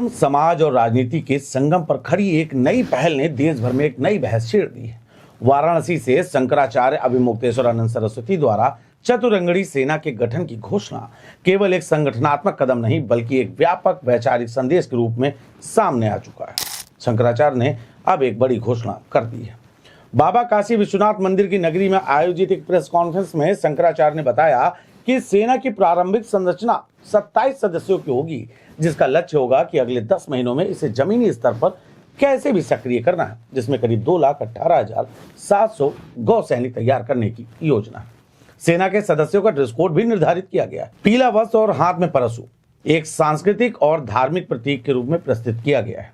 धर्म, समाज और राजनीति के संगम पर खड़ी एक नई पहल ने देश भर में एक नई बहस छेड़ दी है। वाराणसी से शंकराचार्य अभिमुक्तेश्वरानंद सरस्वती द्वारा चतुरंगड़ी सेना के गठन की घोषणा केवल एक संगठनात्मक कदम नहीं बल्कि एक व्यापक वैचारिक संदेश के रूप में सामने आ चुका है। शंकराचार्य ने अब एक बड़ी घोषणा कर दी है। बाबा काशी विश्वनाथ मंदिर की नगरी में आयोजित एक प्रेस कॉन्फ्रेंस में शंकराचार्य ने बताया कि सेना की प्रारंभिक संरचना 27 सदस्यों की होगी, जिसका लक्ष्य होगा कि अगले 10 महीनों में इसे जमीनी स्तर पर कैसे भी सक्रिय करना है, जिसमें करीब 2,18,700 गौ सैनिक तैयार करने की योजना है। सेना के सदस्यों का ड्रेस कोड भी निर्धारित किया गया है। पीला वस्त्र और हाथ में परशु एक सांस्कृतिक और धार्मिक प्रतीक के रूप में प्रस्तुत किया गया है।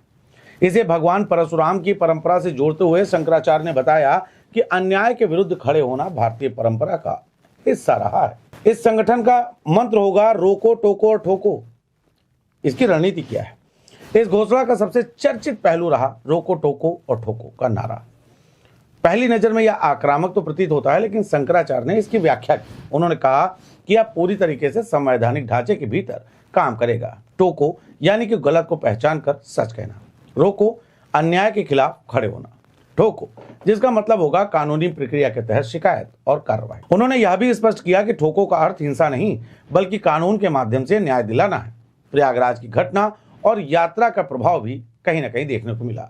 इसे भगवान परशुराम की परंपरा से जोड़ते हुए शंकराचार्य ने बताया कि अन्याय के विरुद्ध खड़े होना भारतीय परंपरा का हिस्सा रहा है। इस संगठन का मंत्र होगा रोको, टोको और ठोको। इसकी रणनीति क्या है? इस घोषणा का सबसे चर्चित पहलू रहा रोको, टोको और ठोको का नारा। पहली नजर में यह आक्रामक तो प्रतीत होता है, लेकिन शंकराचार्य ने इसकी व्याख्या की। उन्होंने कहा कि यह पूरी तरीके से संवैधानिक ढांचे के भीतर काम करेगा। टोको यानी कि गलत को पहचान कर सच कहना। रोको अन्याय के खिलाफ खड़े होना। ठोको जिसका मतलब होगा कानूनी प्रक्रिया के तहत शिकायत और कार्रवाई। उन्होंने यह भी स्पष्ट किया कि ठोको का अर्थ हिंसा नहीं बल्कि कानून के माध्यम से न्याय दिलाना है। प्रयागराज की घटना और यात्रा का प्रभाव भी कहीं न कहीं देखने को मिला।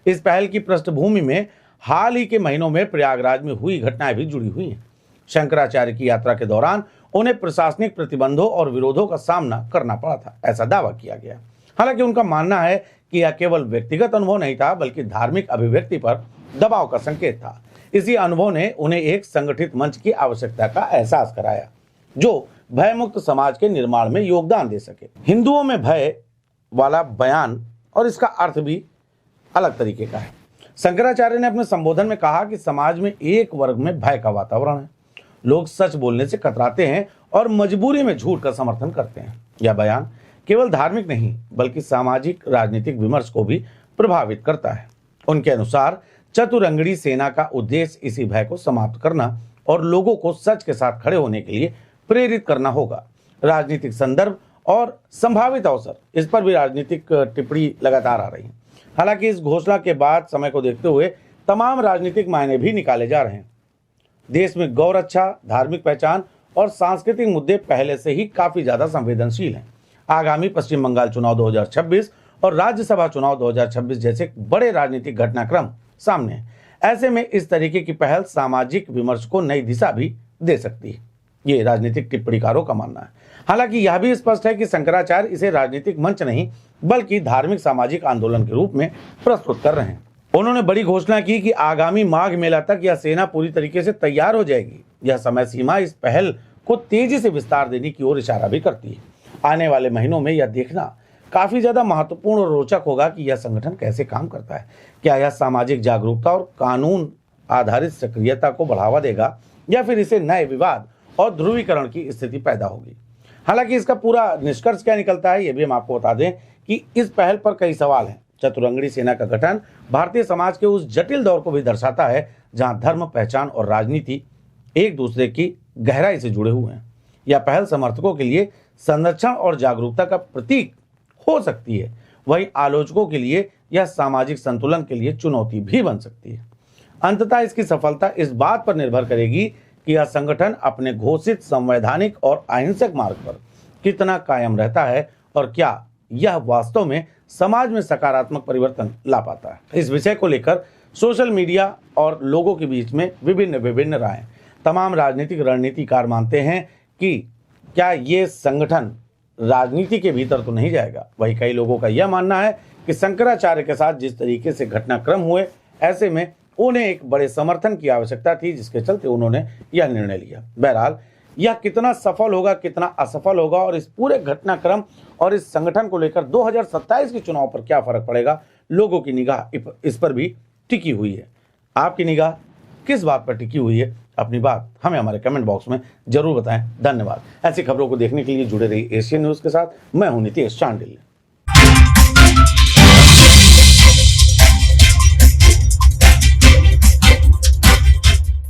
इस पहल की पृष्ठभूमि में हाल ही के महीनों में प्रयागराज में हुई घटनाएं भी जुड़ी हुई हैं। शंकराचार्य की यात्रा के दौरान उन्हें प्रशासनिक प्रतिबंधों और विरोधों का सामना करना पड़ा था, ऐसा दावा किया गया। हालांकि उनका मानना है कि यह केवल व्यक्तिगत अनुभव नहीं था बल्कि धार्मिक अभिव्यक्ति पर दबाव का संकेत था। इसी अनुभव ने उन्हें एक संगठित मंच की आवश्यकता का एहसास कराया जो भयमुक्त समाज के निर्माण में योगदान दे सके। हिंदुओं में भय वाला बयान और इसका अर्थ भी अलग तरीके का है। शंकराचार्य ने अपने संबोधन में कहा कि समाज में एक वर्ग में भय का वातावरण है। लोग सच बोलने से कतराते हैं और मजबूरी में झूठ का समर्थन करते हैं। यह बयान केवल धार्मिक नहीं बल्कि सामाजिक राजनीतिक विमर्श को भी प्रभावित करता है। उनके अनुसार चतुरंगड़ी सेना का उद्देश्य इसी भय को समाप्त करना और लोगों को सच के साथ खड़े होने के लिए प्रेरित करना होगा। राजनीतिक संदर्भ और संभावित अवसर, इस पर भी राजनीतिक टिप्पणी लगातार आ रही है। हालांकि इस घोषणा के बाद समय को देखते हुए तमाम राजनीतिक मायने भी निकाले जा रहे हैं। देश में गौ रक्षा, धार्मिक पहचान और सांस्कृतिक मुद्दे पहले से ही काफी ज्यादा संवेदनशील हैं। आगामी पश्चिम बंगाल चुनाव 2026 और राज्यसभा चुनाव 2026 जैसे बड़े राजनीतिक घटनाक्रम सामने हैं। ऐसे में इस तरीके की पहल सामाजिक विमर्श को नई दिशा भी दे सकती है, ये राजनीतिक टिप्पणीकारों का मानना है। हालांकि यह भी स्पष्ट है कि शंकराचार्य इसे राजनीतिक मंच नहीं बल्कि धार्मिक सामाजिक आंदोलन के रूप में प्रस्तुत कर रहे हैं। उन्होंने बड़ी घोषणा की कि आगामी माघ मेला तक यह सेना पूरी तरीके से तैयार हो जाएगी। यह समय सीमा इस पहल को तेजी से विस्तार देने की ओर इशारा भी करती है। आने वाले महीनों में यह देखना काफी ज्यादा महत्वपूर्ण और रोचक होगा कि यह संगठन कैसे काम करता है। क्या यह सामाजिक जागरूकता और कानून आधारित सक्रियता को बढ़ावा देगा या फिर इसे नए विवाद और ध्रुवीकरण की स्थिति पैदा होगी। हालांकि इसका पूरा निष्कर्ष क्या निकलता है, यह भी हम आपको बता दें कि इस पहल पर कई सवाल हैं। चतुरंगड़ी सेना का गठन भारतीय समाज के उस जटिल दौर को भी दर्शाता है जहां धर्म, पहचान और राजनीति एक दूसरे की गहराई से जुड़े हुए हैं। यह पहल समर्थकों के लिए संरक्षण और जागरूकता का प्रतीक हो सकती है, वहीं आलोचकों के लिए यह सामाजिक संतुलन के लिए चुनौती भी बन सकती है। अंततः इसकी सफलता इस बात पर निर्भर करेगी कि यह संगठन अपने घोषित संवैधानिक और अहिंसक मार्ग पर कितना कायम रहता है और क्या यह वास्तव में समाज में सकारात्मक परिवर्तन ला पाता है। इस विषय को लेकर सोशल मीडिया और लोगों के बीच में विभिन्न राय। तमाम राजनीतिक रणनीतिकार मानते हैं कि क्या ये संगठन राजनीति के भीतर तो नहीं जाएगा। वहीं कई लोगों का यह मानना है कि शंकराचार्य के साथ जिस तरीके से घटनाक्रम हुए, ऐसे में उन्हें एक बड़े समर्थन की आवश्यकता थी, जिसके चलते उन्होंने यह निर्णय लिया। बहरहाल यह कितना सफल होगा, कितना असफल होगा और इस पूरे घटनाक्रम और इस संगठन को लेकर 2027 के चुनाव पर क्या फर्क पड़ेगा, लोगों की निगाह इस पर भी टिकी हुई है। आपकी निगाह किस बात पर टिकी हुई है? अपनी बात हमें हमारे कमेंट बॉक्स में जरूर बताएं। धन्यवाद। ऐसी खबरों को देखने के लिए जुड़े रहिए एशियन न्यूज़ के साथ। मैं हूं नितेश चांडिल।